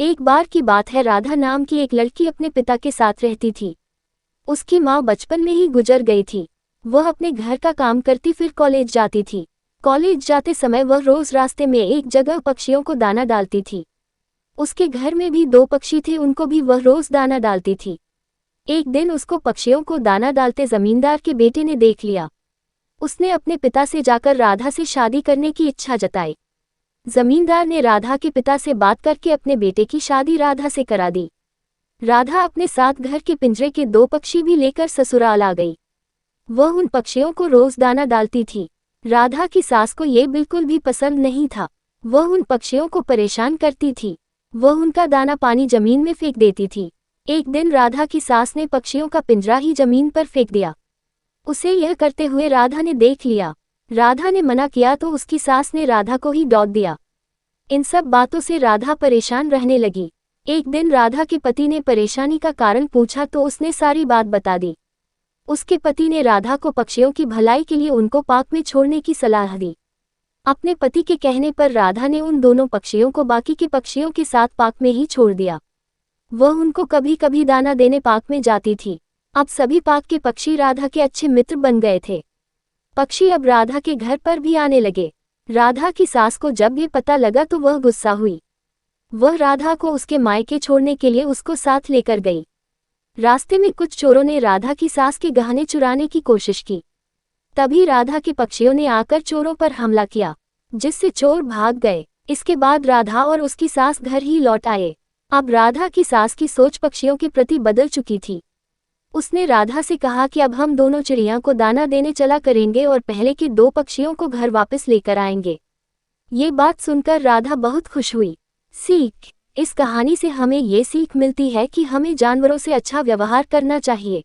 एक बार की बात है, राधा नाम की एक लड़की अपने पिता के साथ रहती थी। उसकी माँ बचपन में ही गुजर गई थी। वह अपने घर का काम करती फिर कॉलेज जाती थी। कॉलेज जाते समय वह रोज रास्ते में एक जगह पक्षियों को दाना डालती थी। उसके घर में भी 2 पक्षी थे, उनको भी वह रोज दाना डालती थी। एक दिन उसको पक्षियों को दाना डालते जमींदार के बेटे ने देख लिया। उसने अपने पिता से जाकर राधा से शादी करने की इच्छा जताई। जमींदार ने राधा के पिता से बात करके अपने बेटे की शादी राधा से करा दी। राधा अपने साथ घर के पिंजरे के 2 पक्षी भी लेकर ससुराल आ गई। वह उन पक्षियों को रोज दाना डालती थी। राधा की सास को ये बिल्कुल भी पसंद नहीं था। वह उन पक्षियों को परेशान करती थी। वह उनका दाना पानी जमीन में फेंक देती थी। एक दिन राधा की सास ने पक्षियों का पिंजरा ही जमीन पर फेंक दिया। उसे यह करते हुए राधा ने देख लिया। राधा ने मना किया तो उसकी सास ने राधा को ही डांट दिया। इन सब बातों से राधा परेशान रहने लगी। एक दिन राधा के पति ने परेशानी का कारण पूछा तो उसने सारी बात बता दी। उसके पति ने राधा को पक्षियों की भलाई के लिए उनको पार्क में छोड़ने की सलाह दी। अपने पति के कहने पर राधा ने उन दोनों पक्षियों को बाकी के पक्षियों के साथ पार्क में ही छोड़ दिया। वह उनको कभी कभी दाना देने पार्क में जाती थी। अब सभी पार्क के पक्षी राधा के अच्छे मित्र बन गए थे। पक्षी अब राधा के घर पर भी आने लगे। राधा की सास को जब ये पता लगा तो वह गुस्सा हुई। वह राधा को उसके मायके छोड़ने के लिए उसको साथ लेकर गई। रास्ते में कुछ चोरों ने राधा की सास के गहने चुराने की कोशिश की। तभी राधा के पक्षियों ने आकर चोरों पर हमला किया, जिससे चोर भाग गए। इसके बाद राधा और उसकी सास घर ही लौट आए। अब राधा की सास की सोच पक्षियों के प्रति बदल चुकी थी। उसने राधा से कहा कि अब हम दोनों चिड़िया को दाना देने चला करेंगे और पहले के 2 पक्षियों को घर वापस लेकर आएंगे। ये बात सुनकर राधा बहुत खुश हुई। सीख: इस कहानी से हमें ये सीख मिलती है कि हमें जानवरों से अच्छा व्यवहार करना चाहिए।